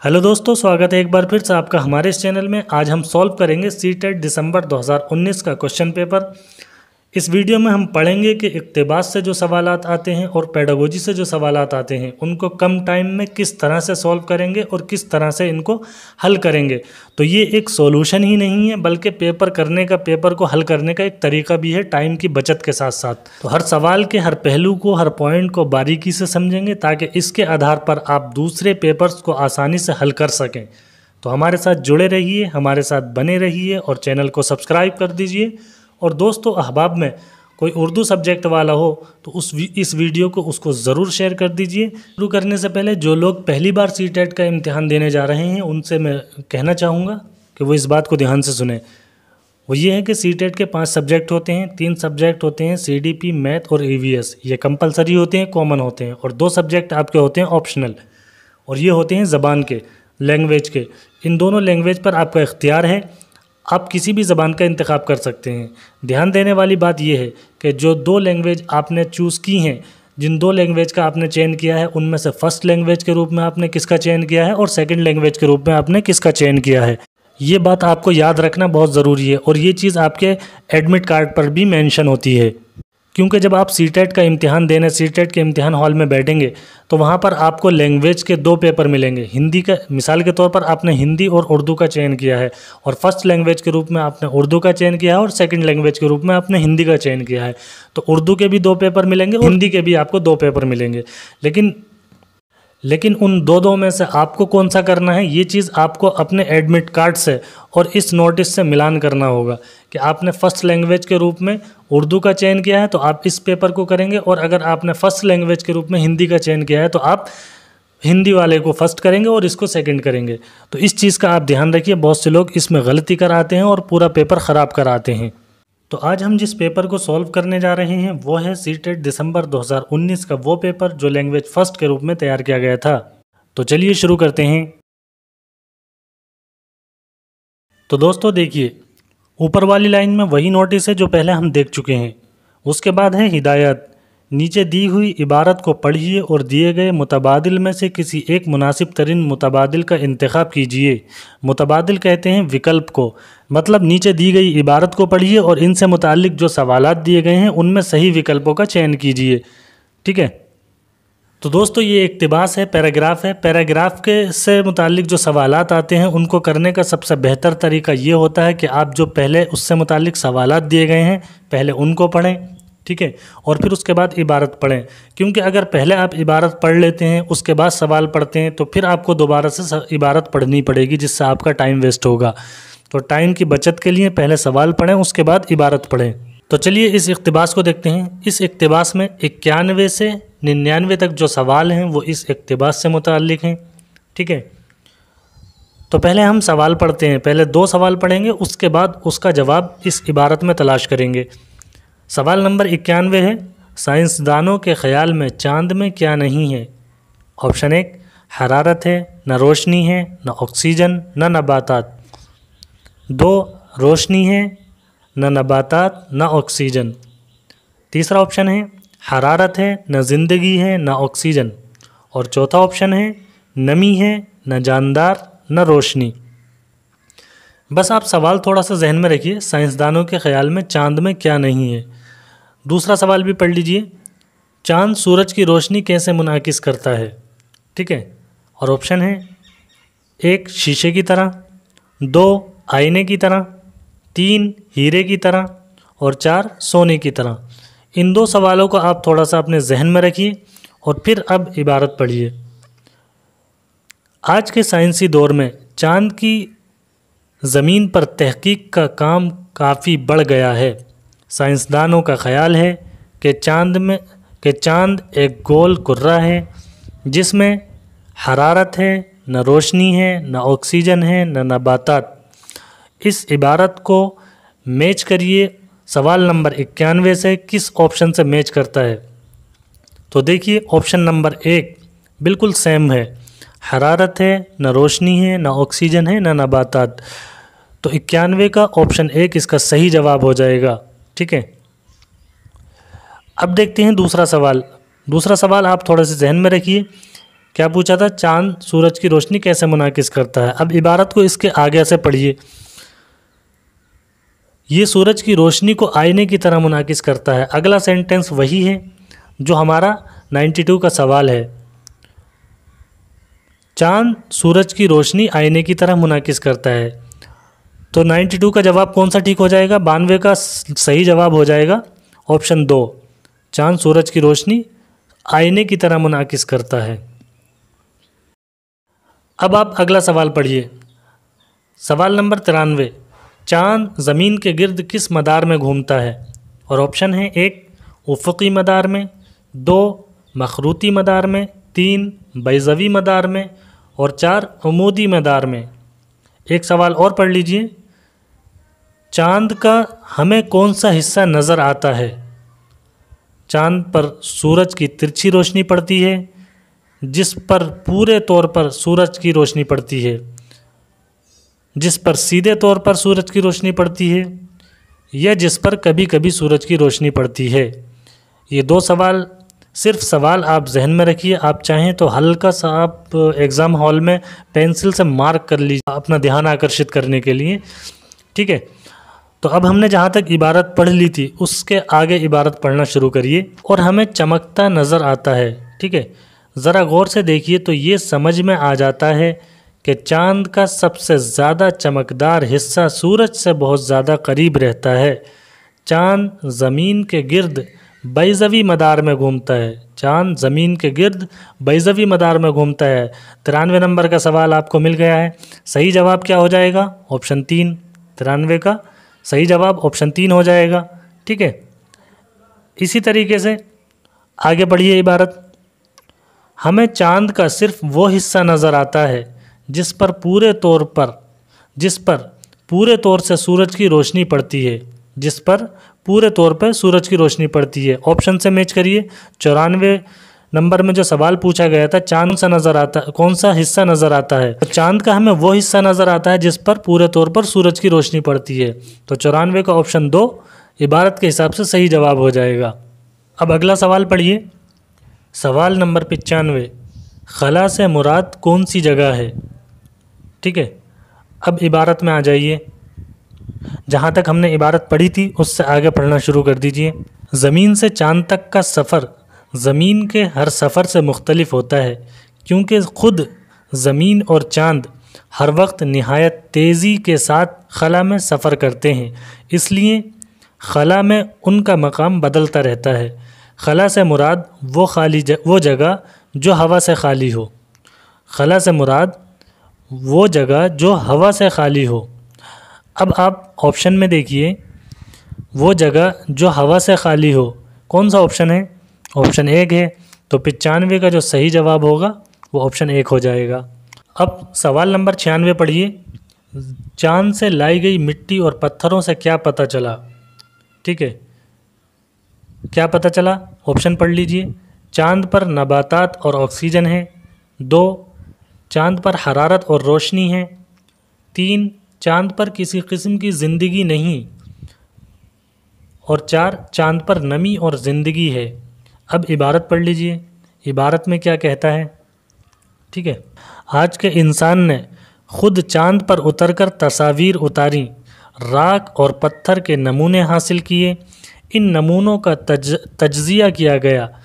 Hello दोस्तों, स्वागत है एक बार फिर से आपका हमारे इस चैनल में। आज हम सॉल्व करेंगे सीटेट दिसंबर 2019 का क्वेश्चन पेपर। इस वीडियो में हम पढ़ेंगे कि इक्तिबास से जो सवालात आते हैं और पेडागोजी से जो सवालात आते हैं उनको कम टाइम में किस तरह से सॉल्व करेंगे और किस तरह से इनको हल करेंगे। तो ये एक सॉल्यूशन ही नहीं है बल्कि पेपर को हल करने का एक तरीका भी है, टाइम की बचत के साथ साथ। तो हर सवाल के हर पहलू को, हर पॉइंट को बारीकी से समझेंगे ताकि इसके आधार पर आप दूसरे पेपर्स को आसानी से हल कर सकें। तो हमारे साथ जुड़े रहिए, हमारे साथ बने रहिए और चैनल को सब्सक्राइब कर दीजिए। और दोस्तों, अहबाब में कोई उर्दू सब्जेक्ट वाला हो तो इस वीडियो को उसको ज़रूर शेयर कर दीजिए। शुरू करने से पहले जो लोग पहली बार सीटेट का इम्तिहान देने जा रहे हैं उनसे मैं कहना चाहूँगा कि वो इस बात को ध्यान से सुने। वो ये है कि सीटेट के 5 सब्जेक्ट होते हैं। 3 सब्जेक्ट होते हैं CDP, मैथ और EVS। ये कंपलसरी होते हैं, कॉमन होते हैं। और 2 सब्जेक्ट आपके होते हैं ऑप्शनल, और ये होते हैं ज़बान के, लैंग्वेज के। इन दोनों लैंग्वेज पर आपका इख्तियार है, आप किसी भी ज़बान का इंतखाब कर सकते हैं। ध्यान देने वाली बात यह है कि जो 2 लैंग्वेज आपने चूज़ की हैं, जिन 2 लैंग्वेज का आपने चयन किया है, उनमें से फर्स्ट लैंग्वेज के रूप में आपने किसका चयन किया है और सेकंड लैंग्वेज के रूप में आपने किसका चयन किया है। ये बात आपको याद रखना बहुत ज़रूरी है और ये चीज़ आपके एडमिट कार्ड पर भी मेंशन होती है। क्योंकि जब आप सीटेट का इम्तिहान देने सीटेट के इम्तिहान हॉल में बैठेंगे तो वहाँ पर आपको लैंग्वेज के 2 पेपर मिलेंगे। हिंदी का, मिसाल के तौर पर आपने हिंदी और उर्दू का चयन किया है और फर्स्ट लैंग्वेज के रूप में आपने उर्दू का चयन किया है और सेकंड लैंग्वेज के रूप में आपने हिंदी का चयन किया है। तो उर्दू के भी 2 पेपर मिलेंगे, हिंदी के भी आपको 2 पेपर मिलेंगे। लेकिन उन दो में से आपको कौन सा करना है, ये चीज़ आपको अपने एडमिट कार्ड से और इस नोटिस से मिलान करना होगा कि आपने फ़र्स्ट लैंग्वेज के रूप में उर्दू का चयन किया है तो आप इस पेपर को करेंगे, और अगर आपने फ़र्स्ट लैंग्वेज के रूप में हिंदी का चयन किया है तो आप हिंदी वाले को फर्स्ट करेंगे और इसको सेकंड करेंगे। तो इस चीज़ का आप ध्यान रखिए। बहुत से लोग इसमें गलती कराते हैं और पूरा पेपर ख़राब कराते हैं। तो आज हम जिस पेपर को सॉल्व करने जा रहे हैं वो है सीटेट दिसंबर 2019 का वो पेपर जो लैंग्वेज फर्स्ट के रूप में तैयार किया गया था। तो चलिए शुरू करते हैं। तो दोस्तों देखिए, ऊपर वाली लाइन में वही नोटिस है जो पहले हम देख चुके हैं। उसके बाद है हिदायत। नीचे दी हुई इबारत को पढ़िए और दिए गए मुतबादिल में से किसी एक मुनासिब तरीन मुतबादिल का इंतखाब कीजिए। मुतबादिल कहते हैं विकल्प को, मतलब नीचे दी गई इबारत को पढ़िए और इनसे मुताल्लिक जो सवालात दिए गए हैं उनमें सही विकल्पों का चयन कीजिए। ठीक है। तो दोस्तों, ये इक्तिबास है, पैराग्राफ है। पैराग्राफ के से मुताल्लिक जो सवालात आते हैं उनको करने का सबसे बेहतर तरीका ये होता है कि आप जो पहले उससे मुताल्लिक सवालात दिए गए हैं पहले उनको पढ़ें। ठीक है। और फिर उसके बाद इबारत पढ़ें, क्योंकि अगर पहले आप इबारत पढ़ लेते हैं उसके बाद सवाल पढ़ते हैं तो फिर आपको दोबारा से इबारत पढ़नी पड़ेगी, जिससे आपका टाइम वेस्ट होगा। तो टाइम की बचत के लिए पहले सवाल पढ़ें, उसके बाद इबारत पढ़ें। तो चलिए इस इक्तिबास को देखते हैं। इस इक्तिबास में 91 से 99 तक जो सवाल हैं वो इस इक्तिबास से मुताल्लिक हैं। ठीक है। तो पहले हम सवाल पढ़ते हैं। पहले 2 सवाल पढ़ेंगे, उसके बाद उसका जवाब इस इबारत में तलाश करेंगे। सवाल नंबर 91 है, साइंसदानों के ख़याल में चाँद में क्या नहीं है। ऑप्शन 1 हरारत है, न रोशनी है, न ऑक्सीजन, न नबातात। 2 रोशनी है, न नबातात, न ऑक्सीजन। तीसरा ऑप्शन है हरारत है, न ज़िंदगी है, न ऑक्सीजन। और चौथा ऑप्शन है नमी है, न जानदार, न रोशनी। बस आप सवाल थोड़ा सा जहन में रखिए, साइंसदानों के ख़याल में चाँद में क्या नहीं है। दूसरा सवाल भी पढ़ लीजिए, चाँद सूरज की रोशनी कैसे मुनाकिस करता है। ठीक है। और ऑप्शन है 1 शीशे की तरह, 2 आईने की तरह, 3 हीरे की तरह और 4 सोने की तरह। इन 2 सवालों को आप थोड़ा सा अपने जहन में रखिए और फिर अब इबारत पढ़िए। आज के साइंसी दौर में चाँद की ज़मीन पर तहकीक का काम काफ़ी बढ़ गया है। साइंसदानों का ख़याल है कि चाँद एक गोल कुर्रा है जिसमें हरारत है, न रोशनी है, न ऑक्सीजन है, न नबातात। इस इबारत को मैच करिए सवाल नंबर 91 से किस ऑप्शन से मैच करता है। तो देखिए, ऑप्शन नंबर 1 बिल्कुल सेम है, हरारत है, न रोशनी है, न ऑक्सीजन है, न नबातात। तो 91 का ऑप्शन 1 इसका सही जवाब हो जाएगा। ठीक है। अब देखते हैं दूसरा सवाल। दूसरा सवाल आप थोड़ा सा जहन में रखिए क्या पूछा था, चांद सूरज की रोशनी कैसे मुनाकिस करता है। अब इबारत को इसके आगे से पढ़िए, ये सूरज की रोशनी को आईने की तरह मुनाकिस करता है। अगला सेंटेंस वही है जो हमारा 92 का सवाल है, चांद सूरज की रोशनी आईने की तरह मुनाकिस करता है। तो 92 का जवाब कौन सा ठीक हो जाएगा, 92 का सही जवाब हो जाएगा ऑप्शन 2, चांद सूरज की रोशनी आईने की तरह मुनाकिस करता है। अब आप अगला सवाल पढ़िए, सवाल नंबर 93, चांद ज़मीन के गिर्द किस मदार में घूमता है। और ऑप्शन है 1 उफ़क़ी मदार में, 2 मखरूती मदार में, 3 बैज़वी मदार में और 4 अमूदी मदार में। एक सवाल और पढ़ लीजिए, चांद का हमें कौन सा हिस्सा नज़र आता है। चांद पर सूरज की तिरछी रोशनी पड़ती है, जिस पर पूरे तौर पर सूरज की रोशनी पड़ती है, जिस पर सीधे तौर पर सूरज की रोशनी पड़ती है, या जिस पर कभी कभी सूरज की रोशनी पड़ती है। ये 2 सवाल, सिर्फ सवाल आप जहन में रखिए। आप चाहें तो हल्का सा आप एग्ज़ाम हॉल में पेंसिल से मार्क कर लीजिए अपना ध्यान आकर्षित करने के लिए, ठीक है। तो अब हमने जहाँ तक इबारत पढ़ ली थी उसके आगे इबारत पढ़ना शुरू करिए। और हमें चमकता नज़र आता है, ठीक है। ज़रा गौर से देखिए तो ये समझ में आ जाता है कि चांद का सबसे ज़्यादा चमकदार हिस्सा सूरज से बहुत ज़्यादा करीब रहता है। चांद ज़मीन के गिर्द बैज़वी मदार में घूमता है, चांद ज़मीन के गिर्द बैज़वी मदार में घूमता है। 93 नंबर का सवाल आपको मिल गया है। सही जवाब क्या हो जाएगा, ऑप्शन 3। 93 का सही जवाब ऑप्शन 3 हो जाएगा, ठीक है। इसी तरीके से आगे बढ़िए इबारत, हमें चांद का सिर्फ वो हिस्सा नज़र आता है जिस पर पूरे तौर से सूरज की रोशनी पड़ती है, जिस पर पूरे तौर पर सूरज की रोशनी पड़ती है। ऑप्शन से मैच करिए। 94 नंबर में जो सवाल पूछा गया था, चांद सा नज़र आता, कौन सा हिस्सा नज़र आता है, तो चांद का हमें वो हिस्सा नज़र आता है जिस पर पूरे तौर पर सूरज की रोशनी पड़ती है। तो 94 का ऑप्शन 2 इबारत के हिसाब से सही जवाब हो जाएगा। अब अगला सवाल पढ़िए, सवाल नंबर 95, खला से मुराद कौन सी जगह है, ठीक है। अब इबारत में आ जाइए, जहाँ तक हमने इबारत पढ़ी थी उससे आगे पढ़ना शुरू कर दीजिए। ज़मीन से चांद तक का सफ़र ज़मीन के हर सफ़र से मुख्तलिफ होता है, क्योंकि ख़ुद ज़मीन और चांद हर वक्त निहायत तेज़ी के साथ खला में सफ़र करते हैं, इसलिए खला में उनका मकाम बदलता रहता है। खला से मुराद वो जगह जो हवा से खाली हो, खला से मुराद वो जगह जो हवा से खाली हो। अब आप ऑप्शन में देखिए, वो जगह जो हवा से खाली हो, कौन सा ऑप्शन है, ऑप्शन 1 है। तो 95 का जो सही जवाब होगा वो ऑप्शन 1 हो जाएगा। अब सवाल नंबर 96 पढ़िए, चांद से लाई गई मिट्टी और पत्थरों से क्या पता चला, ठीक है। क्या पता चला, ऑप्शन पढ़ लीजिए। चांद पर नबातात और ऑक्सीजन है, 2 चांद पर हरारत और रोशनी है, 3 चांद पर किसी किस्म की ज़िंदगी नहीं और 4 चांद पर नमी और ज़िंदगी है। अब इबारत पढ़ लीजिए, इबारत में क्या कहता है, ठीक है। आज के इंसान ने ख़ुद चांद पर उतरकर तस्वीर उतारी, राख और पत्थर के नमूने हासिल किए, इन नमूनों का तज्ज़िया किया गया,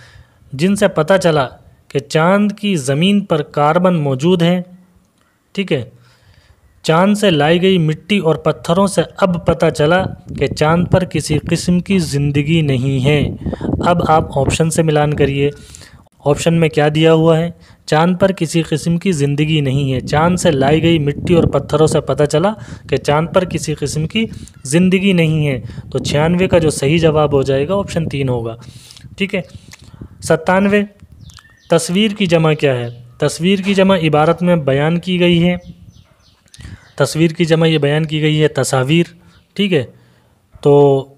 जिनसे पता चला कि चांद की ज़मीन पर कार्बन मौजूद है, ठीक है। चांद से लाई गई मिट्टी और पत्थरों से अब पता चला कि चांद पर किसी किस्म की ज़िंदगी नहीं है। अब आप ऑप्शन से मिलान करिए, ऑप्शन में क्या दिया हुआ है, चांद पर किसी किस्म की ज़िंदगी नहीं है, चांद से लाई गई मिट्टी और पत्थरों से पता चला कि चांद पर किसी किस्म की ज़िंदगी नहीं है। तो 96 का जो सही जवाब हो जाएगा ऑप्शन 3 होगा, ठीक है। 97, तस्वीर की जमा क्या है। तस्वीर की जमा इबारत में बयान की गई है, तस्वीर की जमा ये बयान की गई है तस्वीर, ठीक है। तो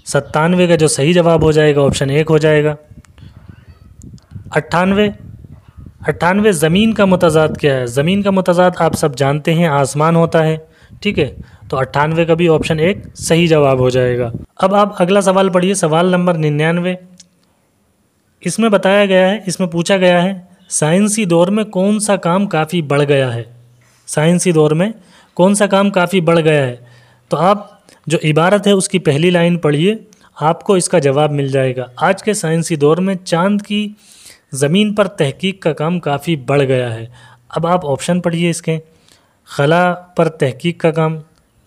97 का जो सही जवाब हो जाएगा ऑप्शन 1 हो जाएगा। 98 ज़मीन का मुतज़ाद क्या है। ज़मीन का मुतज़ाद आप सब जानते हैं आसमान होता है, ठीक है। तो 98 का भी ऑप्शन 1 सही जवाब हो जाएगा। अब आप अगला सवाल पढ़िए, सवाल नंबर 99। इसमें बताया गया है, इसमें पूछा गया है साइंसी दौर में कौन सा काम काफ़ी बढ़ गया है? साइंसी दौर में कौन सा काम काफ़ी बढ़ गया है? तो आप जो इबारत है उसकी पहली लाइन पढ़िए, आपको इसका जवाब मिल जाएगा। आज के साइंसी दौर में चांद की ज़मीन पर तहकीक का काम काफ़ी बढ़ गया है। अब आप ऑप्शन पढ़िए इसके। खला पर तहकीक का काम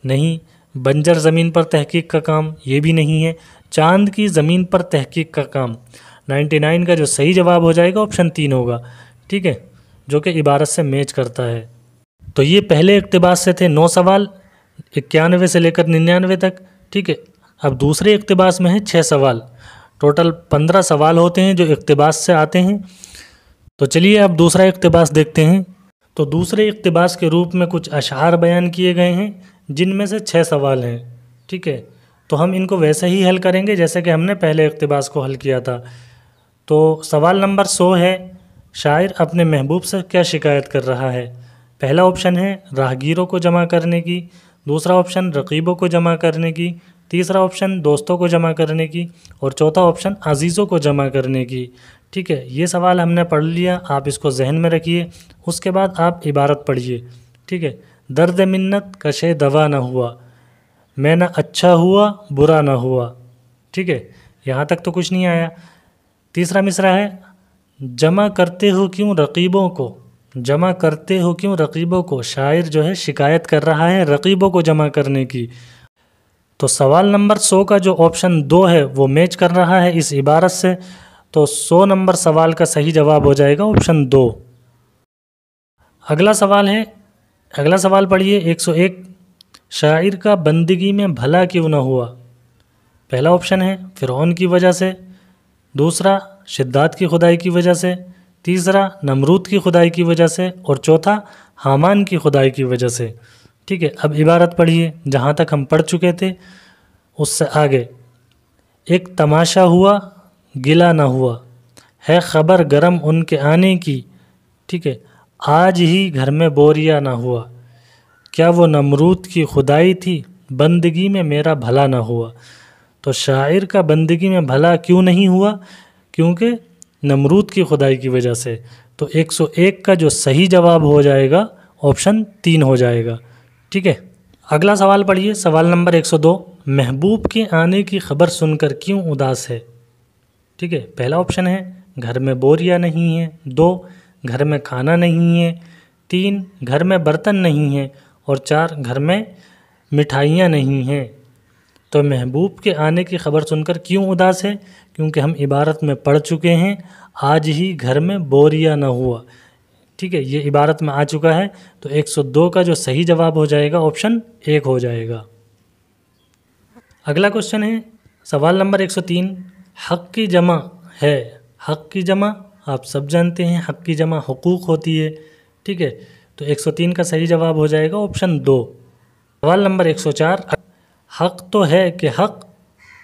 नहीं, बंजर ज़मीन पर तहकीक का काम ये भी नहीं है, चांद की ज़मीन पर तहकीक का काम। 99 का जो सही जवाब हो जाएगा ऑप्शन 3 होगा, ठीक है, जो कि इबारत से मैच करता है। तो ये पहले इक्तिबास से थे 9 सवाल, 91 से लेकर 99 तक, ठीक है। अब दूसरे इक्तिबास में है 6 सवाल, टोटल 15 सवाल होते हैं जो इक्तिबास से आते हैं। तो चलिए अब दूसरा इक्तिबास देखते हैं। तो दूसरे इक्तिबास के रूप में कुछ अशआर बयान किए गए हैं जिनमें से 6 सवाल हैं, ठीक है। तो हम इनको वैसे ही हल करेंगे जैसे कि हमने पहले इक्तिबास को हल किया था। तो सवाल नंबर 100 है, शायर अपने महबूब से क्या शिकायत कर रहा है? पहला ऑप्शन है राहगीरों को जमा करने की, दूसरा ऑप्शन रकीबों को जमा करने की, तीसरा ऑप्शन दोस्तों को जमा करने की, और चौथा ऑप्शन अजीज़ों को जमा करने की, ठीक है। ये सवाल हमने पढ़ लिया, आप इसको जहन में रखिए। उसके बाद आप इबारत पढ़िए, ठीक है। दर्द मिन्नत कशे दवा न हुआ, मैं ना अच्छा हुआ बुरा ना हुआ, ठीक है। यहाँ तक तो कुछ नहीं आया। तीसरा मिसरा है, जमा करते हो क्यों रकीबों को, जमा करते हो क्यों रकीबों को, शायर जो है शिकायत कर रहा है रकीबों को जमा करने की। तो सवाल नंबर 100 का जो ऑप्शन 2 है वो मैच कर रहा है इस इबारत से, तो 100 नंबर सवाल का सही जवाब हो जाएगा ऑप्शन 2। अगला सवाल है, अगला सवाल पढ़िए 101, शायर का बंदगी में भला क्यों न हुआ? पहला ऑप्शन है फ़िरौन की वजह से, दूसरा शिद्दात की खुदाई की वजह से, तीसरा नमरूद की खुदाई की वजह से, और चौथा हामान की खुदाई की वजह से, ठीक है। अब इबारत पढ़िए, जहाँ तक हम पढ़ चुके थे उससे आगे। एक तमाशा हुआ गिला ना हुआ, है खबर गरम उनके आने की, ठीक है, आज ही घर में बोरिया ना हुआ, क्या वो नमरूद की खुदाई थी, बंदगी में मेरा भला ना हुआ। तो शायर का बंदगी में भला क्यों नहीं हुआ? क्योंकि नमरूद की खुदाई की वजह से। तो 101 का जो सही जवाब हो जाएगा ऑप्शन 3 हो जाएगा, ठीक है। अगला सवाल पढ़िए, सवाल नंबर 102, महबूब के आने की खबर सुनकर क्यों उदास है? ठीक है, पहला ऑप्शन है घर में बोरियां नहीं है, 2 घर में खाना नहीं है, 3 घर में बर्तन नहीं है, और 4 घर में मिठाइयाँ नहीं हैं। तो महबूब के आने की खबर सुनकर क्यों उदास है? क्योंकि हम इबारत में पढ़ चुके हैं आज ही घर में बोरिया ना हुआ, ठीक है, ये इबारत में आ चुका है। तो 102 का जो सही जवाब हो जाएगा ऑप्शन 1 हो जाएगा। अगला क्वेश्चन है सवाल नंबर 103, हक़ की जमा है। हक़ की जमा आप सब जानते हैं, हक़ की जमा हुकूक होती है, ठीक है। तो 103 का सही जवाब हो जाएगा ऑप्शन 2। सवाल नंबर 104, हक़ तो है कि हक़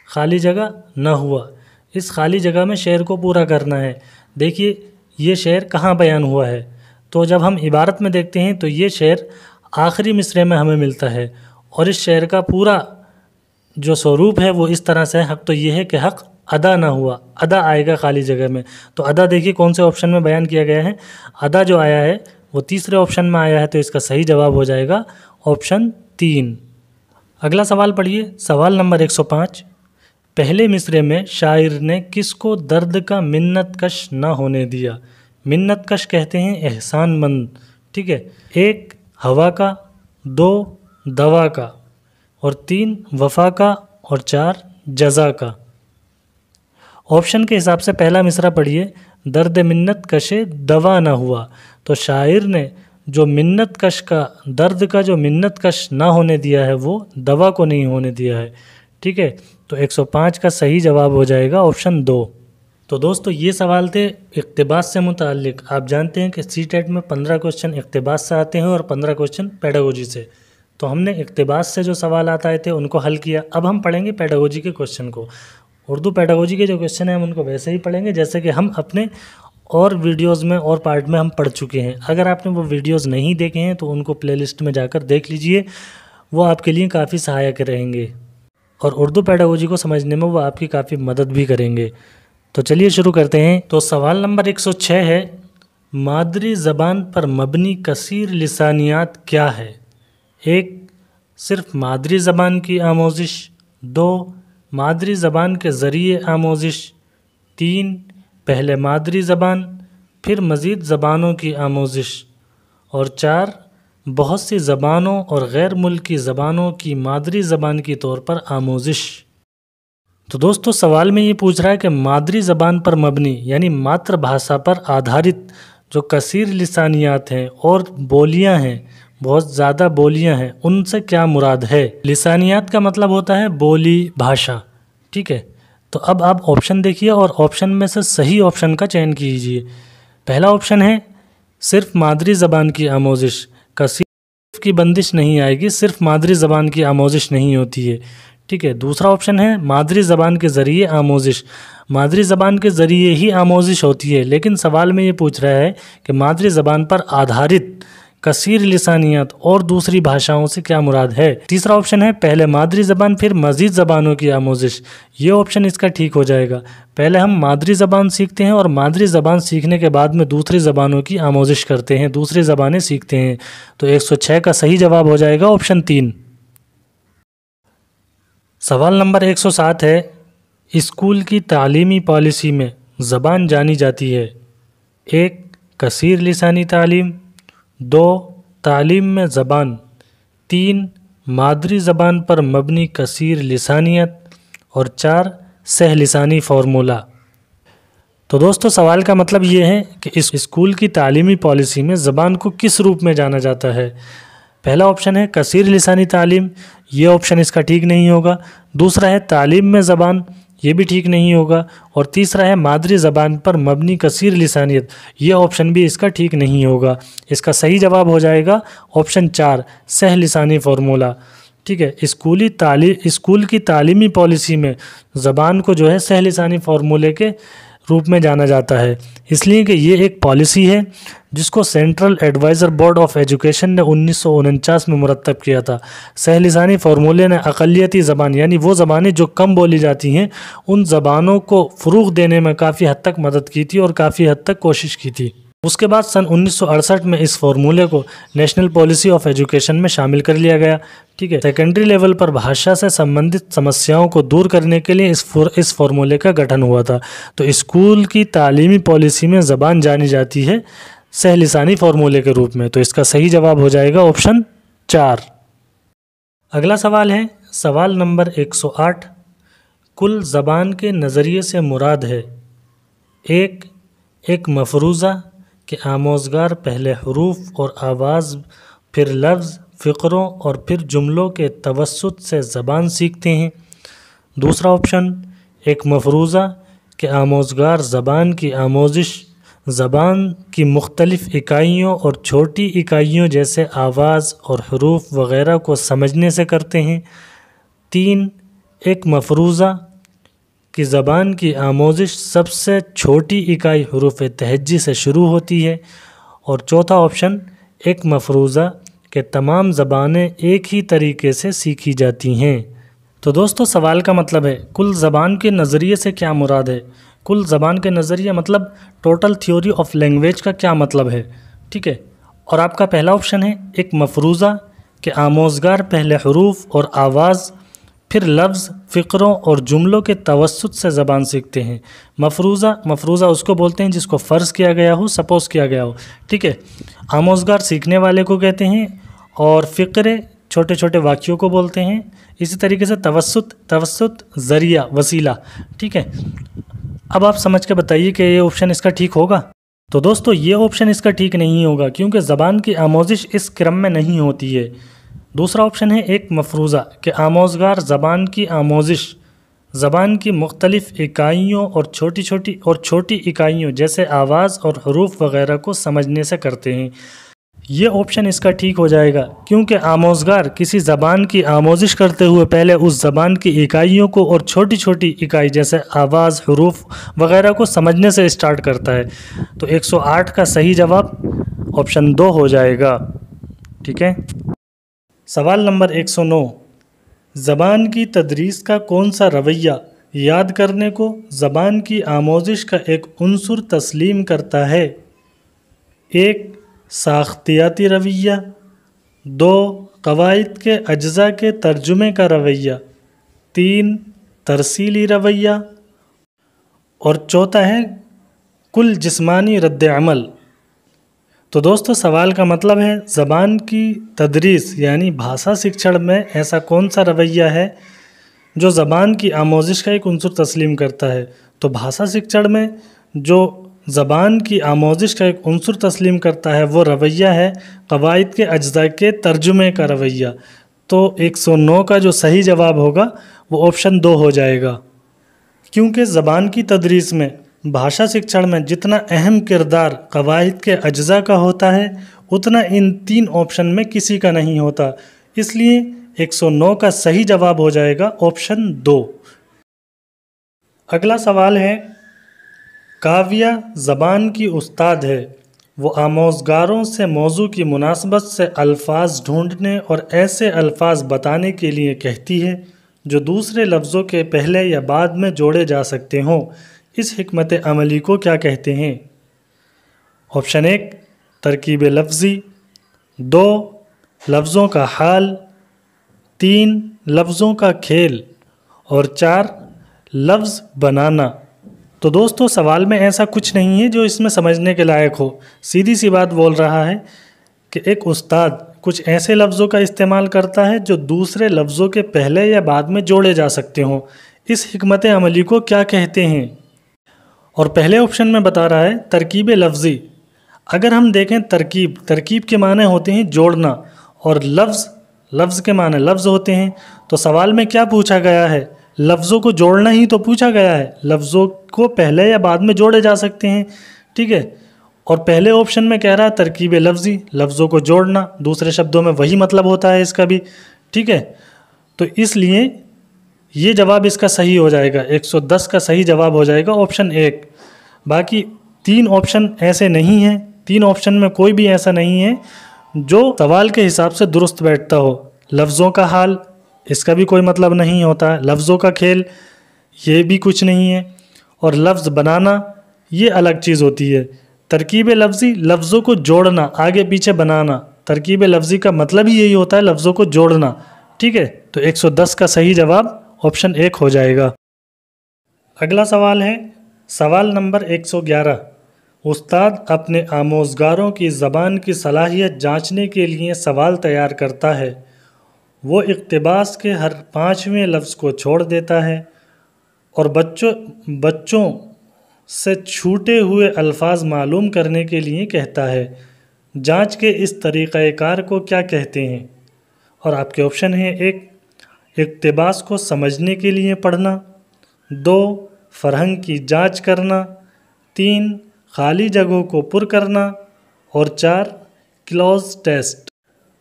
खाली जगह न हुआ, इस खाली जगह में शेर को पूरा करना है। देखिए ये शेर कहाँ बयान हुआ है, तो जब हम इबारत में देखते हैं तो ये शेर आखिरी मिसरे में हमें मिलता है, और इस शेर का पूरा जो स्वरूप है वो इस तरह से है। हक़ तो ये है कि हक़ अदा ना हुआ, अदा आएगा खाली जगह में। तो अदा देखिए कौन से ऑप्शन में बयान किया गया है, अदा जो आया है वो तीसरे ऑप्शन में आया है, तो इसका सही जवाब हो जाएगा ऑप्शन 3। अगला सवाल पढ़िए, सवाल नंबर 105, पहले मिसरे में शायर ने किसको दर्द का मिन्नत कश ना होने दिया? मिन्नत कश कहते हैं एहसानमंद, ठीक है। 1 हवा का, 2 दवा का, और 3 वफा का, और 4 जज़ा का। ऑप्शन के हिसाब से पहला मिसरा पढ़िए, दर्द मिन्नत कशे दवा ना हुआ। तो शायर ने जो मिन्नत कश का, दर्द का जो मिन्नत कश ना होने दिया है वो दवा को नहीं होने दिया है, ठीक है। तो 105 का सही जवाब हो जाएगा ऑप्शन 2। तो दोस्तों ये सवाल थे इक़्तिबास से मुताल्लिक़। आप जानते हैं कि सीटेट में 15 क्वेश्चन इक़्तिबास से आते हैं और 15 क्वेश्चन पेडागोजी से। तो हमने इक़्तिबास से जो सवाल आए थे उनको हल किया। अब हम पढ़ेंगे पेडागोजी के क्वेश्चन को। उर्दू पेडागोजी के जो क्वेश्चन हैं हम उनको वैसे ही पढ़ेंगे जैसे कि हम अपने और वीडियोस में और पार्ट में हम पढ़ चुके हैं। अगर आपने वो वीडियोस नहीं देखे हैं तो उनको प्लेलिस्ट में जाकर देख लीजिए, वो आपके लिए काफ़ी सहायक रहेंगे और उर्दू पेडागोजी को समझने में वो आपकी काफ़ी मदद भी करेंगे। तो चलिए शुरू करते हैं। तो सवाल नंबर 106 है, मादरी ज़बान पर मबनी कसीर लिसानियात क्या है? 1. सिर्फ मादरी ज़बान की आमोज़िश। 2. मादरी ज़बान के ज़रिए आमोज़िश। 3. पहले मादरी ज़बान फिर मज़ीद ज़बानों की आमोज़िश। और 4. बहुत सी ज़बानों और गैर मुल्की ज़बानों की मादरी ज़बान की तौर पर आमोज़िश। तो दोस्तों सवाल में ये पूछ रहा है कि मादरी ज़बान पर मबनी यानी मातृभाषा पर आधारित जो कसीर लिसानियात हैं और बोलियां हैं, बहुत ज़्यादा बोलियां हैं, उनसे क्या मुराद है। लिसानियात का मतलब होता है बोली, भाषा। ठीक है, तो अब आप ऑप्शन देखिए और ऑप्शन में से सही ऑप्शन का चयन कीजिए। पहला ऑप्शन है सिर्फ मादरी ज़बान की आमोज़िश, कसीर की बंदिश नहीं आएगी, सिर्फ मादरी ज़बान की आमोज़िश नहीं होती है। ठीक है, दूसरा ऑप्शन है मादरी ज़बान के ज़रिए आमोज़िश, मादरी ज़बान के ज़रिए ही आमोज़िश होती है, लेकिन सवाल में ये पूछ रहा है कि मादरी ज़बान पर आधारित कसीर लिसानियत और दूसरी भाषाओं से क्या मुराद है। तीसरा ऑप्शन है पहले मादरी ज़बान फिर मज़ीद ज़बानों की आमोज़िश। ये ऑप्शन इसका ठीक हो जाएगा। पहले हम मादरी ज़बान सीखते हैं और मादरी ज़बान सीखने के बाद में दूसरी ज़बानों की आमोज़िश करते हैं, दूसरी ज़बानें सीखते हैं। तो 106 का सही जवाब हो जाएगा ऑप्शन 3। सवाल नंबर 107 है, स्कूल की तालीमी पॉलिसी में ज़बान जानी जाती है। 1. कसीर लिसानी तालीम। 2. तालीम में ज़बान। 3. मादरी ज़बान पर मबनी कसीर लिसानियत। और 4. सहलिसानी फार्मूला। तो दोस्तों सवाल का मतलब ये है कि इस स्कूल की तालीमी पॉलिसी में ज़बान को किस रूप में जाना जाता है। पहला ऑप्शन है कसीर लिसानी तालीम, ये ऑप्शन इसका ठीक नहीं होगा। दूसरा है तालीम में ज़बान, ये भी ठीक नहीं होगा। और तीसरा है मादरी ज़बान पर मबनी कसीर लिसानियत, ये ऑप्शन भी इसका ठीक नहीं होगा। इसका सही जवाब हो जाएगा ऑप्शन 4 सहलिसानी फार्मूला। ठीक है, स्कूल की तालीमी पॉलिसी में ज़बान को जो है सहलिसानी फार्मूले के रूप में जाना जाता है, इसलिए कि ये एक पॉलिसी है जिसको central advisor board of education ने 1949 में मुरतब किया था। सहलिसानी फार्मूले ने अक़लियती ज़बान यानी वो ज़बानें जो कम बोली जाती हैं, उन ज़बानों को फ़रोग़ देने में काफ़ी हद तक मदद की थी और काफ़ी हद तक कोशिश की थी। उसके बाद सन 1968 में इस फार्मूले को नेशनल पॉलिसी ऑफ एजुकेशन में शामिल कर लिया गया। ठीक है, सेकेंडरी लेवल पर भाषा से संबंधित समस्याओं को दूर करने के लिए इस फार्मूले का गठन हुआ था। तो स्कूल की तालीमी पॉलिसी में ज़बान जानी जाती है सहलिसानी फार्मूले के रूप में। तो इसका सही जवाब हो जाएगा ऑप्शन 4। अगला सवाल है सवाल नंबर 108, कुल ज़बान के नज़रिए से मुराद है। 1. एक मफरूज़ा के आमोज़गार पहले हरूफ और आवाज़ फिर लफ्ज़, फ़िक्रों और फिर जुमलों के तवस्सुत से ज़बान सीखते हैं। दूसरा ऑप्शन एक मफरूज़ा के आमोज़गार ज़बान की आमोज़िश ज़बान की मुख्तलिफ़ इकाइयों और छोटी इकाइयों जैसे आवाज़ और हरूफ वग़ैरह को समझने से करते हैं। 3. एक मफरूज़ा कि ज़बान की आमोज़िश सबसे छोटी इकाई हरूफ तहज्जी से शुरू होती है। और चौथा ऑप्शन एक मफरूज़ा के तमाम ज़बानें एक ही तरीके से सीखी जाती हैं। तो दोस्तों सवाल का मतलब है कुल ज़बान के नज़रिए से क्या मुराद है। कुल ज़बान के नज़रिए मतलब टोटल थ्योरी ऑफ लैंग्वेज का क्या मतलब है। ठीक है, और आपका पहला ऑप्शन है एक मफरूज़ा के आमोज़गार पहले हरूफ और आवाज़ फिर लफ्ज़, फ़िक्रों और जुमलों के तवस्सुत से ज़बान सीखते हैं। मफरूज़ा उसको बोलते हैं जिसको फ़र्ज़ किया गया हो, सपोज़ किया गया हो। ठीक है, आमोज़गार सीखने वाले को कहते हैं और फ़िक्रे छोटे छोटे वाक्यों को बोलते हैं। इसी तरीके से तवस्सुत ज़रिया, वसीला। ठीक है, अब आप समझ के बताइए कि ये ऑप्शन इसका ठीक होगा। तो दोस्तों ये ऑप्शन इसका ठीक नहीं होगा क्योंकि ज़बान की आमोज़िश इस क्रम में नहीं होती है। दूसरा ऑप्शन है एक मफरूज़ा के आमोज़गार ज़बान की आमोज़िश ज़बान की मुख्तलिफ़ इकाइयों और छोटी इकाइयों जैसे आवाज़ और हरूफ वग़ैरह को समझने से करते हैं। ये ऑप्शन इसका ठीक हो जाएगा क्योंकि आमोज़गार किसी ज़बान की आमोज़िश करते हुए पहले उस ज़बान की इकाइयों को और छोटी इकाई जैसे आवाज़, हरूफ वग़ैरह को समझने से स्टार्ट करता है। तो 108 का सही जवाब ऑप्शन 2 हो जाएगा। ठीक है, सवाल नंबर 109, ज़बान की तदरीस का कौन सा रवैया याद करने को ज़बान की आमोज़िश का एक उन्सुर तस्लीम करता है। 1 साख्तियाती रवैया, 2 कवायद के अज्जा के तर्जुमे का रवैया, 3 तरसीली रवैया और चौथा है कुल जिस्मानी रद्द-ए-अमल। तो दोस्तों सवाल का मतलब है ज़बान की तदरीस यानी भाषा शिक्षण में ऐसा कौन सा रवैया है जो ज़बान की आमोजिश का एक उन्सुर तस्लीम करता है। तो भाषा शिक्षण में जो ज़बान की आमोजिश का एक उन्सुर तस्लीम करता है वो रवैया है कवायद के अज्जा के तर्जुमे का रवैया। तो 109 का जो सही जवाब होगा वो ऑप्शन 2 हो जाएगा, क्योंकि ज़बान की तदरीस में भाषा शिक्षण में जितना अहम किरदार कवायद के अज्जा का होता है उतना इन 3 ऑप्शन में किसी का नहीं होता। इसलिए 109 का सही जवाब हो जाएगा ऑप्शन 2। अगला सवाल है काव्या ज़बान की उस्ताद है, वो आमोज़गारों से मौजू की मुनासबत से अल्फाज ढूंढने और ऐसे अल्फाज बताने के लिए कहती है जो दूसरे लफ्ज़ों के पहले या बाद में जोड़े जा सकते हों। इस हिकमत अमली को क्या कहते हैं? ऑप्शन 1 तरकीब लफ्ज़ी, 2 लफ्ज़ों का हाल, 3 लफ्ज़ों का खेल और 4 लफ्ज़ बनाना। तो दोस्तों सवाल में ऐसा कुछ नहीं है जो इसमें समझने के लायक हो। सीधी सी बात बोल रहा है कि एक उस्ताद कुछ ऐसे लफ्ज़ों का इस्तेमाल करता है जो दूसरे लफ्ज़ों के पहले या बाद में जोड़े जा सकते हों। इस हिकमत अमली को क्या कहते हैं? और पहले ऑप्शन में बता रहा है तरकीब लफ्ज़ी। अगर हम देखें तरकीब के माने होते हैं जोड़ना और लफ्ज़ के माने लफ्ज़ होते हैं। तो सवाल में क्या पूछा गया है? लफ्ज़ों को जोड़ना ही तो पूछा गया है। लफ्ज़ों को पहले या बाद में जोड़े जा सकते हैं, ठीक है। और पहले ऑप्शन में कह रहा है तरकीब लफ्ज़ी, लफ्ज़ों को जोड़ना, दूसरे शब्दों में वही मतलब होता है इसका भी, ठीक है। तो इसलिए ये जवाब इसका सही हो जाएगा, 110 का सही जवाब हो जाएगा ऑप्शन 1। बाकी 3 ऑप्शन ऐसे नहीं हैं, 3 ऑप्शन में कोई भी ऐसा नहीं है जो सवाल के हिसाब से दुरुस्त बैठता हो। लफ्ज़ों का हाल, इसका भी कोई मतलब नहीं होता है। लफ्ज़ों का खेल, ये भी कुछ नहीं है। और लफ्ज़ बनाना, ये अलग चीज़ होती है। तरकीब लफ्ज़ी, लफ्ज़ों को जोड़ना, आगे पीछे बनाना। तरकीब लफ्ज़ी का मतलब ही यही होता है, लफ्ज़ों को जोड़ना, ठीक है। तो 110 का सही जवाब ऑप्शन 1 हो जाएगा। अगला सवाल है सवाल नंबर 111। उस्ताद अपने आमोज़गारों की ज़बान की सलाहियत जांचने के लिए सवाल तैयार करता है। वो इक़्तिबास के हर 5वें लफ्ज़ को छोड़ देता है और बच्चों से छूटे हुए अल्फाज मालूम करने के लिए कहता है। जांच के इस तरीक़ाकार को क्या कहते हैं? और आपके ऑप्शन हैं 1 इक़्तिबास को समझने के लिए पढ़ना, 2 फ़रहंग की जांच करना, 3 खाली जगहों को पुर करना और 4 क्लॉज टेस्ट।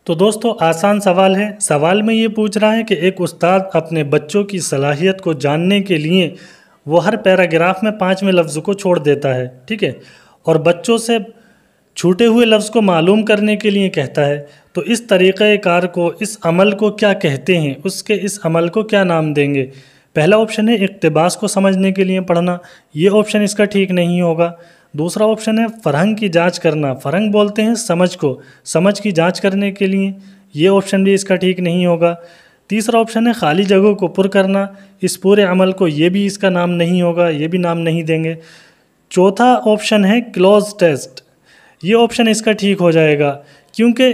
तो दोस्तों आसान सवाल है। सवाल में ये पूछ रहा है कि एक उस्ताद अपने बच्चों की सलाहियत को जानने के लिए वो हर पैराग्राफ में 5वें लफ्ज़ को छोड़ देता है, ठीक है, और बच्चों से छूटे हुए लफ्ज़ को मालूम करने के लिए कहता है। तो इस तरीक़ाकार को, इस अमल को क्या कहते हैं? उसके इस अमल को क्या नाम देंगे? पहला ऑप्शन है इक़्तिबास को समझने के लिए पढ़ना, ये ऑप्शन इसका ठीक नहीं होगा। दूसरा ऑप्शन है फ़रहंग की जांच करना, फ़रहंग बोलते हैं समझ को, समझ की जांच करने के लिए, ये ऑप्शन भी इसका ठीक नहीं होगा। तीसरा ऑप्शन है खाली जगहों को पुर करना, इस पूरे अमल को, ये भी इसका नाम नहीं होगा, ये भी नाम नहीं देंगे। चौथा ऑप्शन है क्लोज टेस्ट, ये ऑप्शन इसका ठीक हो जाएगा, क्योंकि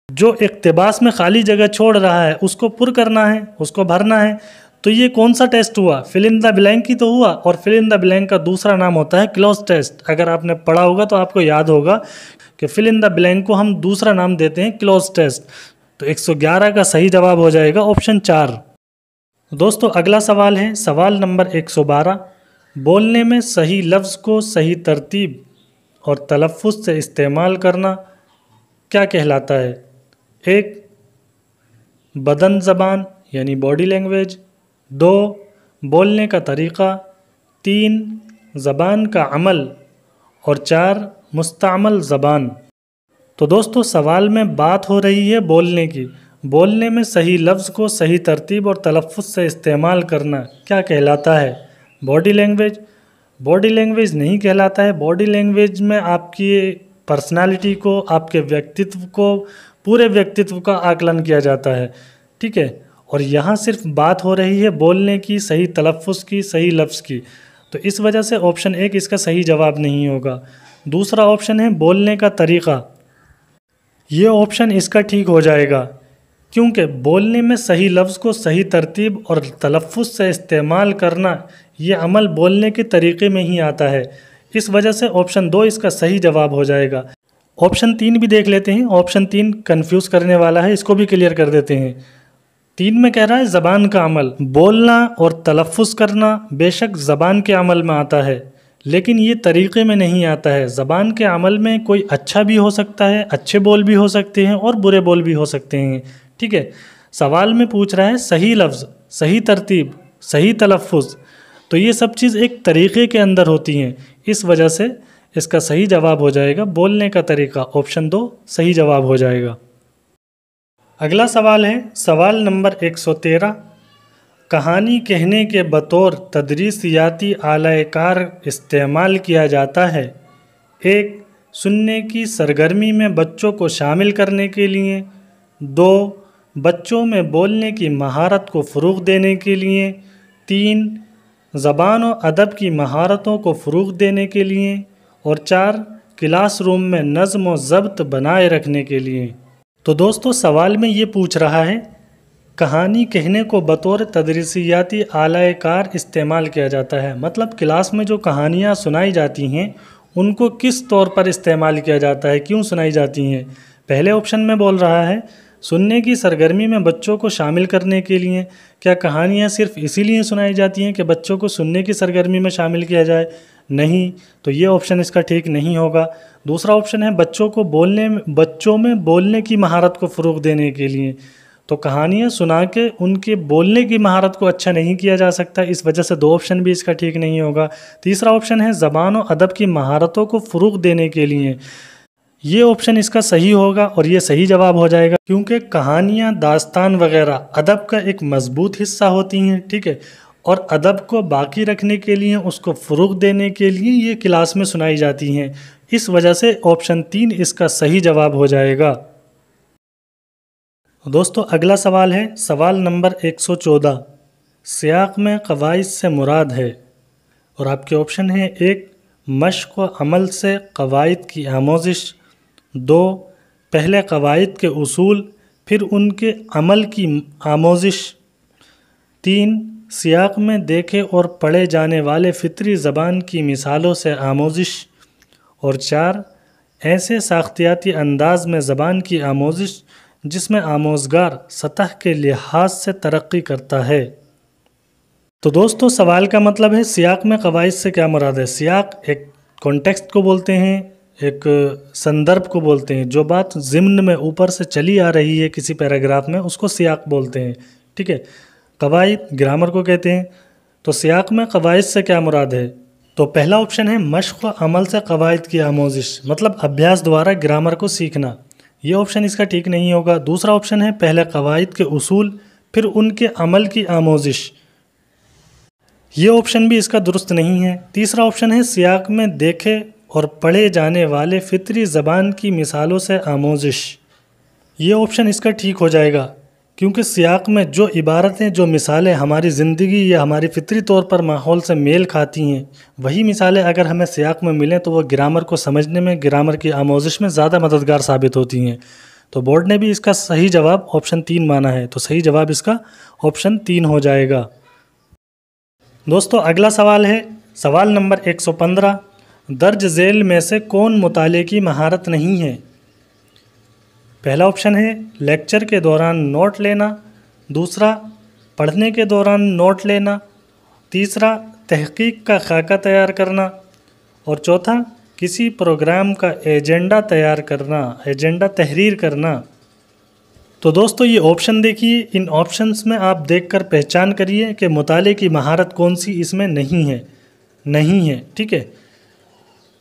जो इक़्तिबास में खाली जगह छोड़ रहा है उसको पुर करना है, उसको भरना है। तो ये कौन सा टेस्ट हुआ? फिल इन द ब्लैंक ही तो हुआ, और फिल इन द ब्लैंक का दूसरा नाम होता है क्लोज टेस्ट। अगर आपने पढ़ा होगा तो आपको याद होगा कि फिल इन द ब्लैंक को हम दूसरा नाम देते हैं क्लोज टेस्ट। तो 111 का सही जवाब हो जाएगा ऑप्शन 4। दोस्तों अगला सवाल है सवाल नंबर 112। बोलने में सही लफ्ज़ को सही तरतीब और तलफ़्फ़ुज़ से इस्तेमाल करना क्या कहलाता है? 1 बदन ज़बान यानी बॉडी लैंग्वेज, 2 बोलने का तरीक़ा, 3 ज़बान का अमल और 4 मुस्तअमल ज़बान। तो दोस्तों सवाल में बात हो रही है बोलने की। बोलने में सही लफ्ज़ को सही तरतीब और तलफ़्फ़ुज़ से इस्तेमाल करना क्या कहलाता है? Body language? बॉडी लैंग्वेज नहीं कहलाता है। बॉडी लैंग्वेज में आपकी पर्सनालिटी को, आपके व्यक्तित्व को, पूरे व्यक्तित्व का आकलन किया जाता है। ठीक है, और यहाँ सिर्फ बात हो रही है बोलने की, सही तलफ़्फ़ुज़ की, सही लफ्ज़ की। तो इस वजह से ऑप्शन 1 इसका सही जवाब नहीं होगा। दूसरा ऑप्शन है बोलने का तरीक़ा, ये ऑप्शन इसका ठीक हो जाएगा, क्योंकि बोलने में सही लफ्ज़ को सही तरतीब और तलफ़्फ़ुज़ से इस्तेमाल करना, ये अमल बोलने के तरीक़े में ही आता है। इस वजह से ऑप्शन 2 इसका सही जवाब हो जाएगा। ऑप्शन 3 भी देख लेते हैं। ऑप्शन 3 कन्फ्यूज़ करने वाला है, इसको भी क्लियर कर देते हैं। 3 में कह रहा है ज़बान का अमल, बोलना और तलफ़्फ़ुज़ करना बेशक ज़बान के अमल में आता है, लेकिन ये तरीक़े में नहीं आता है। ज़बान के अमल में कोई अच्छा भी हो सकता है, अच्छे बोल भी हो सकते हैं और बुरे बोल भी हो सकते हैं। ठीक है, सवाल में पूछ रहा है सही लफ्ज़, सही तरतीब, सही तलफ़्फ़ुज़, तो ये सब चीज़ एक तरीक़े के अंदर होती हैं। इस वजह से इसका सही जवाब हो जाएगा बोलने का तरीक़ा। ऑप्शन 2 सही जवाब हो जाएगा। अगला सवाल है सवाल नंबर 113। कहानी कहने के बतौर तदरीसियाती आला-ए-कार इस्तेमाल किया जाता है। 1 सुनने की सरगर्मी में बच्चों को शामिल करने के लिए, 2 बच्चों में बोलने की महारत को फ़रोग़ देने के लिए, 3 ज़बान और अदब की महारतों को फ़रोग़ देने के लिए, और 4 क्लासरूम में नज़्म और ज़ब्त बनाए रखने के लिए। तो दोस्तों सवाल में ये पूछ रहा है कहानी कहने को बतौर तदरीसियाती आला-ए-कार इस्तेमाल किया जाता है, मतलब क्लास में जो कहानियाँ सुनाई जाती हैं उनको किस तौर पर इस्तेमाल किया जाता है, क्यों सुनाई जाती हैं। पहले ऑप्शन में बोल रहा है सुनने की सरगर्मी में बच्चों को शामिल करने के लिए। क्या कहानियाँ सिर्फ़ इसीलिए सुनाई जाती हैं कि बच्चों को सुनने की सरगर्मी में शामिल किया जाए? नहीं, तो ये ऑप्शन इसका ठीक नहीं होगा। दूसरा ऑप्शन है बच्चों में बोलने की महारत को फ़रोग़ देने के लिए। तो कहानियाँ सुना के उनके बोलने की महारत को अच्छा नहीं किया जा सकता, इस वजह से 2 ऑप्शन भी इसका ठीक नहीं होगा। तीसरा ऑप्शन है ज़बान और अदब की महारतों को फ़रोग़ देने के लिए। ये ऑप्शन इसका सही होगा और ये सही जवाब हो जाएगा, क्योंकि कहानियाँ, दास्तान वगैरह अदब का एक मज़बूत हिस्सा होती हैं। ठीक है, और अदब को बाकी रखने के लिए, उसको फ़रोग़ देने के लिए ये क्लास में सुनाई जाती हैं। इस वजह से ऑप्शन 3 इसका सही जवाब हो जाएगा। दोस्तों अगला सवाल है सवाल नंबर 114। सियाक़ में क़वाइद से मुराद है, और आपके ऑप्शन है 1 मश्क़ व अमल से क़वाइद की आमोज़िश, 2 पहले क़वाइद के उसूल फिर उनके अमल की आमोज़िश, 3 सियाक़ में देखे और पढ़े जाने वाले फ़ितरी ज़बान की मिसालों से आमोज़िश, और 4 ऐसे साख्तियाती अंदाज़ में ज़बान की आमोज़िश जिसमें आमोज़गार सतह के लिहाज से तरक्की करता है। तो दोस्तों सवाल का मतलब है सियाक़ में क़वाइद से क्या मुराद है। सियाक़ एक कॉन्टेक्स्ट को बोलते हैं, एक संदर्भ को बोलते हैं। जो बात ज़िम्न में ऊपर से चली आ रही है किसी पैराग्राफ में, उसको सियाक़ बोलते हैं। ठीक है, क़वाइद ग्रामर को कहते हैं। तो सियाक़ में क़वाइद से क्या मुराद है? तो पहला ऑप्शन है मश्क़ व अमल से क़वाइद की आमोज़िश, मतलब अभ्यास द्वारा ग्रामर को सीखना। ये ऑप्शन इसका ठीक नहीं होगा। दूसरा ऑप्शन है पहले क़वाइद के उसूल फिर उनके अमल की आमोज़िश, ये ऑप्शन भी इसका दुरुस्त नहीं है। तीसरा ऑप्शन है सियाक़ में देखे और पढ़े जाने वाले फ़ितरी ज़बान की मिसालों से आमोज़िश, ये ऑप्शन इसका ठीक हो जाएगा, क्योंकि सियाक़ में जो इबारतें, जो मिसालें हमारी ज़िंदगी या हमारी फ़ितरी तौर पर माहौल से मेल खाती हैं, वही मिसालें अगर हमें सियाक़ में मिलें तो वो ग्रामर को समझने में, ग्रामर की आमोज़िश में ज़्यादा मददगार साबित होती हैं। तो बोर्ड ने भी इसका सही जवाब ऑप्शन 3 माना है, तो सही जवाब इसका ऑप्शन 3 हो जाएगा। दोस्तों अगला सवाल है सवाल नंबर 115। दर्ज झेल में से कौन मुताले की महारत नहीं है? पहला ऑप्शन है लेक्चर के दौरान नोट लेना, दूसरा पढ़ने के दौरान नोट लेना, तीसरा तहकीक का खाका तैयार करना, और चौथा किसी प्रोग्राम का एजेंडा तैयार करना, एजेंडा तहरीर करना। तो दोस्तों ये ऑप्शन देखिए, इन ऑप्शंस में आप देखकर पहचान करिए कि मुताले की महारत कौन सी इसमें नहीं है। ठीक है,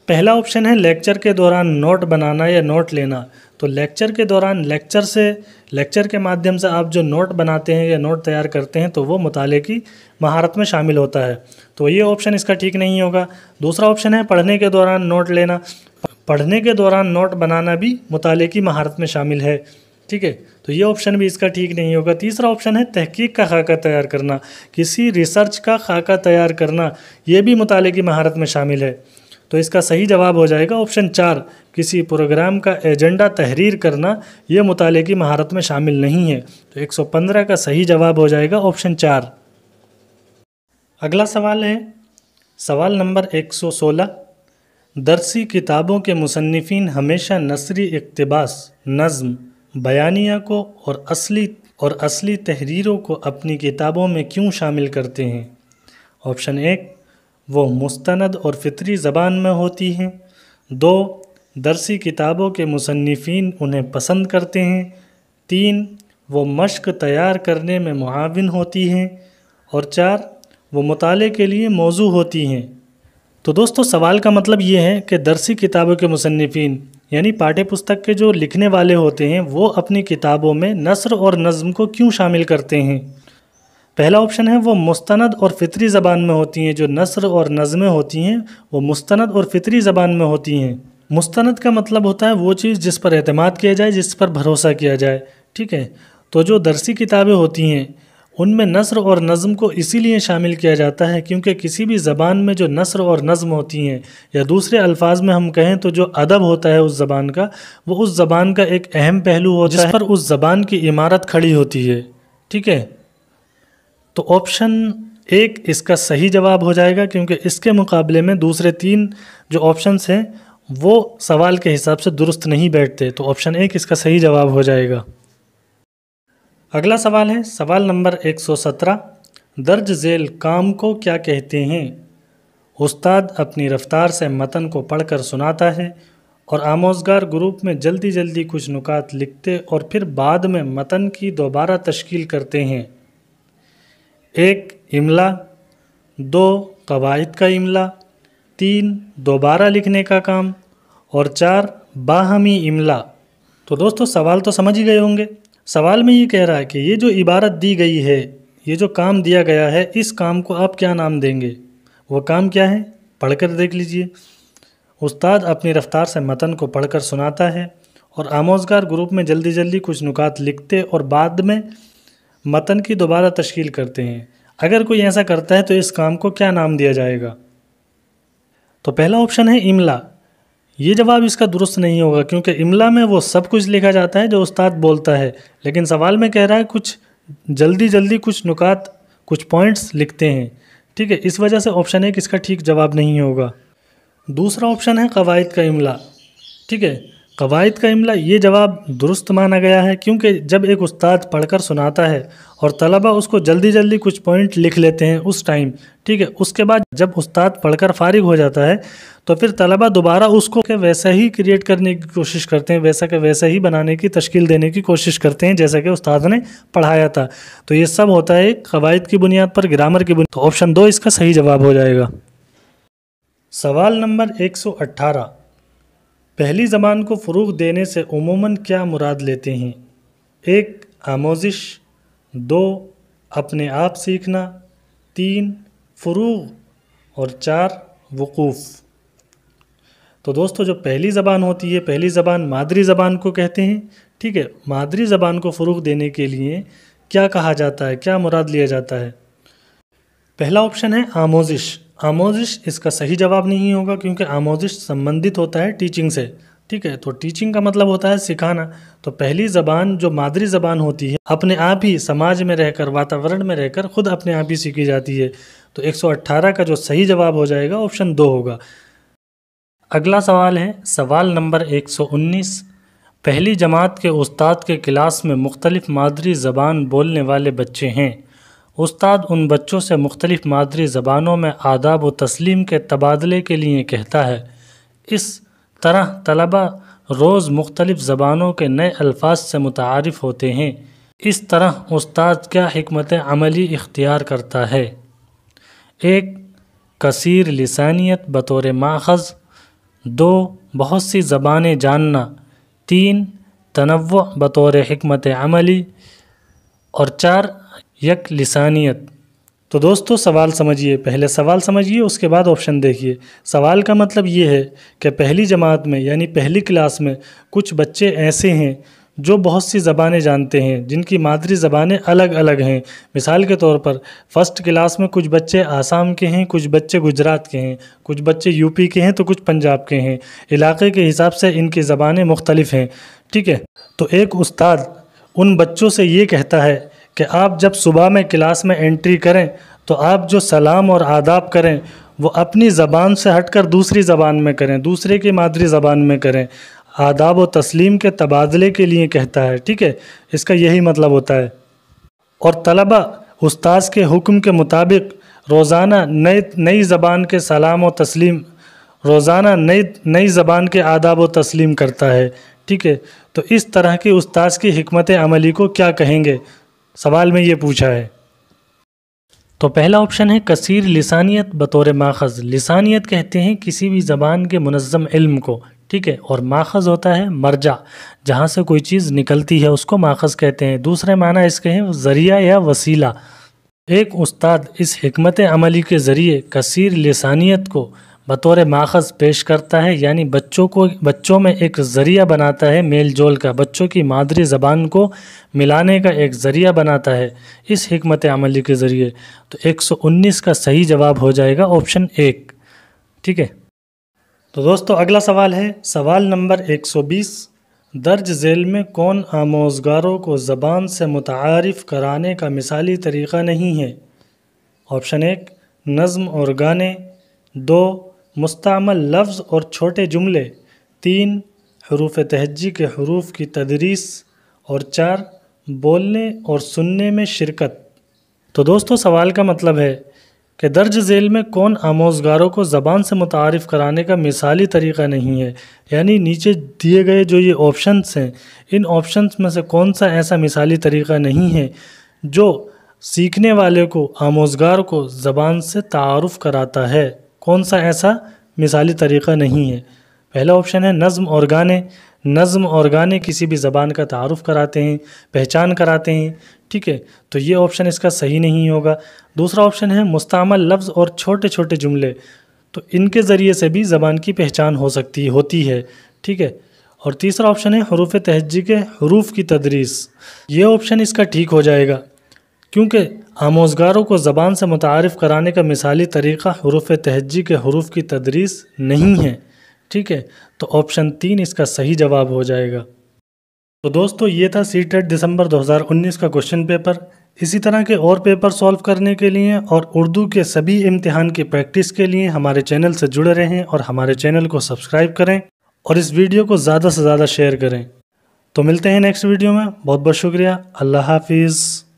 पहला ऑप्शन है लेक्चर के दौरान नोट बनाना या नोट लेना। तो लेक्चर के दौरान लेक्चर के माध्यम से आप जो नोट बनाते हैं या नोट तैयार करते हैं तो वो मुताले की महारत में शामिल होता है, तो ये ऑप्शन इसका ठीक नहीं होगा। दूसरा ऑप्शन है पढ़ने के दौरान नोट लेना। पढ़ने के दौरान नोट बनाना भी मुताले की महारत में शामिल है। ठीक है, तो ये ऑप्शन भी इसका ठीक नहीं होगा। तीसरा ऑप्शन है तहकीक का खाका तैयार करना, किसी रिसर्च का खाका तैयार करना, ये भी मुताले की महारत में शामिल है। तो इसका सही जवाब हो जाएगा ऑप्शन 4, किसी प्रोग्राम का एजेंडा तहरीर करना, ये मुताले की महारत में शामिल नहीं है। तो 115 का सही जवाब हो जाएगा ऑप्शन 4। अगला सवाल है सवाल नंबर 116। दरसी किताबों के मुसन्निफीन हमेशा नसरी इक़्तिबास, नज़्म, बयानिया को और असली तहरीरों को अपनी किताबों में क्यों शामिल करते हैं? ऑप्शन 1, वो मुस्तनद और फ़ितरी ज़बान में होती हैं। 2, दरसी किताबों के मुसन्निफीन उन्हें पसंद करते हैं। 3, वो मश्क तैयार करने में मुआविन होती हैं। और 4, वो मुताले के लिए मौजू होती हैं। तो दोस्तों सवाल का मतलब ये है कि दरसी किताबों के मुसन्निफीन यानी पाठ्य पुस्तक के जो लिखने वाले होते हैं वो अपनी किताबों में नस्र और नज़्म को क्यों शामिल करते हैं? पहला ऑप्शन है वो मुस्तनद और फ़ितरी ज़बान में होती हैं। जो नस्र और नज़में होती हैं वो मुस्तनद और फ़ितरी ज़बान में होती हैं। मुस्तनद का मतलब होता है वो चीज़ जिस पर एतमाद किया जाए, जिस पर भरोसा किया जाए। ठीक है, तो जो दरसी किताबें होती हैं उनमें नस्र और नज़्म को इसीलिए शामिल किया जाता है क्योंकि किसी भी ज़बान में जो नस्र और नज़्म होती हैं, या दूसरे अल्फाज में हम कहें तो जो अदब होता है उस ज़बान का, वो उस ज़बान का एक अहम पहलू होता है जिस पर उस ज़बान की इमारत खड़ी होती है। ठीक है, तो ऑप्शन 1 इसका सही जवाब हो जाएगा क्योंकि इसके मुकाबले में दूसरे 3 जो ऑप्शंस हैं वो सवाल के हिसाब से दुरुस्त नहीं बैठते। तो ऑप्शन 1 इसका सही जवाब हो जाएगा। अगला सवाल है सवाल नंबर 117। दर्ज झेल काम को क्या कहते हैं? उस्ताद अपनी रफ्तार से मतन को पढ़कर सुनाता है और आमोज़गार ग्रुप में जल्दी जल्दी कुछ नुकात लिखते और फिर बाद में मतन की दोबारा तश्कील करते हैं। 1 इमला, 2 कवायद का इमला, 3 दोबारा लिखने का काम और 4 बाहमी इमला। तो दोस्तों सवाल तो समझ ही गए होंगे। सवाल में ये कह रहा है कि ये जो इबारत दी गई है, ये जो काम दिया गया है, इस काम को आप क्या नाम देंगे? वो काम क्या है? पढ़कर देख लीजिए। उस्ताद अपनी रफ्तार से मतन को पढ़कर सुनाता है और आमोज़गार ग्रुप में जल्दी जल्दी कुछ नुकात लिखते और बाद में मतन की दोबारा तश्कील करते हैं। अगर कोई ऐसा करता है तो इस काम को क्या नाम दिया जाएगा? तो पहला ऑप्शन है इमला। ये जवाब इसका दुरुस्त नहीं होगा क्योंकि इमला में वो सब कुछ लिखा जाता है जो उस्ताद बोलता है, लेकिन सवाल में कह रहा है कुछ जल्दी जल्दी कुछ नुकात, कुछ पॉइंट्स लिखते हैं। ठीक है, इस वजह से ऑप्शन 1 इसका ठीक जवाब नहीं होगा। दूसरा ऑप्शन है कवायद का इमला। ठीक है, कवायद का इमला ये जवाब दुरुस्त माना गया है क्योंकि जब एक उस्ताद पढ़कर सुनाता है और तलबा उसको जल्दी जल्दी कुछ पॉइंट लिख लेते हैं उस टाइम, ठीक है, उसके बाद जब उस्ताद पढ़कर फारिग हो जाता है तो फिर तलबा दोबारा उसको के वैसा ही क्रिएट करने की कोशिश करते हैं, वैसा के वैसा ही बनाने की तश्कील देने की कोशिश करते हैं जैसा कि उस्ताद ने पढ़ाया था। तो ये सब होता है कवायद की बुनियाद पर, ग्रामर की बुनियाद। तो ऑप्शन 2 इसका सही जवाब हो जाएगा। सवाल नंबर 118। पहली ज़बान को फ़रोग़ देने से उमूमन क्या मुराद लेते हैं? 1 आमोज़िश, 2 अपने आप सीखना, 3 फ़ुरूग़ और 4 वक़ूफ़। तो दोस्तों जो पहली ज़बान होती है, पहली ज़बान मादरी ज़बान को कहते हैं। ठीक है, मादरी ज़बान को फ़रोग़ देने के लिए क्या कहा जाता है, क्या मुराद लिया जाता है? पहला ऑप्शन है आमोज़िश। आमोज़िश इसका सही जवाब नहीं होगा क्योंकि आमोज़िश संबंधित होता है टीचिंग से। ठीक है, तो टीचिंग का मतलब होता है सिखाना। तो पहली ज़बान जो मादरी ज़बान होती है अपने आप ही समाज में रहकर, वातावरण में रहकर खुद अपने आप ही सीखी जाती है। तो 118 का जो सही जवाब हो जाएगा ऑप्शन 2 होगा। अगला सवाल है सवाल नंबर 119। पहली जमात के उस्ताद के क्लास में मुख्तलिफ़ मादरी ज़बान बोलने वाले बच्चे हैं। उस्ताद उन बच्चों से मुख्तलिफ़ मादरी ज़बानों में आदाब व तस्लीम के तबादले के लिए कहता है। इस तरह तलबा रोज़ मुख्तलिफ़ ज़बानों के नए अल्फाज से मुतारिफ़ होते हैं। इस तरह उस्ताद क्या हिकमत अमली इख्तियार करता है? 1 कसीर लिसानियत बतौर माख़ज़, 2 बहुत सी ज़बानें जानना, 3 तनव्वु बतौर हिकमत अमली और 4 यक लिसानियत। तो दोस्तों सवाल समझिए, पहले सवाल समझिए उसके बाद ऑप्शन देखिए। सवाल का मतलब ये है कि पहली जमात में यानी पहली क्लास में कुछ बच्चे ऐसे हैं जो बहुत सी ज़बानें जानते हैं, जिनकी मादरी ज़बानें अलग अलग हैं। मिसाल के तौर पर फर्स्ट क्लास में कुछ बच्चे आसाम के हैं, कुछ बच्चे गुजरात के हैं, कुछ बच्चे यूपी के हैं तो कुछ पंजाब के हैं। इलाके के हिसाब से इनकी ज़बानें मुख्तलिफ हैं, ठीक है। तो एक उस्ताद उन बच्चों से ये कहता है कि आप जब सुबह में क्लास में एंट्री करें तो आप जो सलाम और आदाब करें वो अपनी ज़बान से हटकर दूसरी ज़बान में करें, दूसरे की मादरी ज़बान में करें। आदाब व तस्लीम के तबादले के लिए कहता है, ठीक है, इसका यही मतलब होता है। और तलबा उस्ताद के हुक्म के मुताबिक रोज़ाना नई ज़बान के सलाम व तस्लीम, रोज़ाना नई ज़बान के आदाब व तस्लीम करता है, ठीक है। तो इस तरह की उस्ताद की हिकमत अमली को क्या कहेंगे, सवाल में ये पूछा है। तो पहला ऑप्शन है कसीर लिसानियत बतौर माखज़। लिसानियत कहते हैं किसी भी ज़बान के मुनज़्ज़म इल्म को, ठीक है। और माखज़ होता है मरजा, जहाँ से कोई चीज़ निकलती है उसको माखज़ कहते हैं। दूसरे माना इसके हैं ज़रिया या वसीला। एक उस्ताद इस हिकमत अमली के ज़रिए कसीर लिसानियत को बतौर माखज़ पेश करता है, यानी बच्चों में एक ज़रिया बनाता है मेल जोल का, बच्चों की मादरी ज़बान को मिलाने का एक ज़रिया बनाता है इस हिकमत अमली के ज़रिए। तो 119 का सही जवाब हो जाएगा ऑप्शन 1, ठीक है। तो दोस्तों अगला सवाल है सवाल नंबर 120। दर्ज झेल में कौन आमोज़गारों को ज़बान से मुतारिफ़ कराने का मिसाली तरीक़ा नहीं है। ऑप्शन 1 नज़्म और गाने, 2 मुस्तअमल लफ्ज़ और छोटे जुमले, 3 हुरूफ़ तहज्जी के हुरूफ़ की तदरीस और 4 बोलने और सुनने में शिरकत। तो दोस्तों सवाल का मतलब है कि दर्ज झेल में कौन आमोज़गारों को ज़बान से मुतारिफ़ कराने का मिसाली तरीक़ा नहीं है, यानी नीचे दिए गए जो ये ऑप्शंस हैं इन ऑप्शंस में से कौन सा ऐसा मिसाली तरीक़ा नहीं है जो सीखने वाले को आमोज़गार को ज़बान से तारुफ़ कराता है। कौन सा ऐसा मिसाली तरीक़ा नहीं है। पहला ऑप्शन है नज़्म और गाने। नज़्म और गाने किसी भी ज़बान का तारुफ़ कराते हैं, पहचान कराते हैं, ठीक है। तो ये ऑप्शन इसका सही नहीं होगा। दूसरा ऑप्शन है मुस्तअमल लफ्ज़ और छोटे छोटे जुमले, तो इनके ज़रिए से भी ज़बान की पहचान होती है, ठीक है। और तीसरा ऑप्शन है हुरूफ़ तहज्जी के हुरूफ़ की तदरीस। ये ऑप्शन इसका ठीक हो जाएगा क्योंकि आमोज़गारों को ज़बान से मुतारिफ़ कराने का मिसाली तरीक़ा हुरूफ़ तहज्जी के हुरूफ़ की तदरीस नहीं है, ठीक है। तो ऑप्शन 3 इसका सही जवाब हो जाएगा। तो दोस्तों ये था सीटेट दिसंबर 2019 का क्वेश्चन पेपर। इसी तरह के और पेपर सॉल्व करने के लिए और उर्दू के सभी इम्तिहान की प्रैक्टिस के लिए हमारे चैनल से जुड़े रहें और हमारे चैनल को सब्सक्राइब करें और इस वीडियो को ज़्यादा से ज़्यादा शेयर करें। तो मिलते हैं नेक्स्ट वीडियो में। बहुत बहुत शुक्रिया। अल्लाह हाफिज़।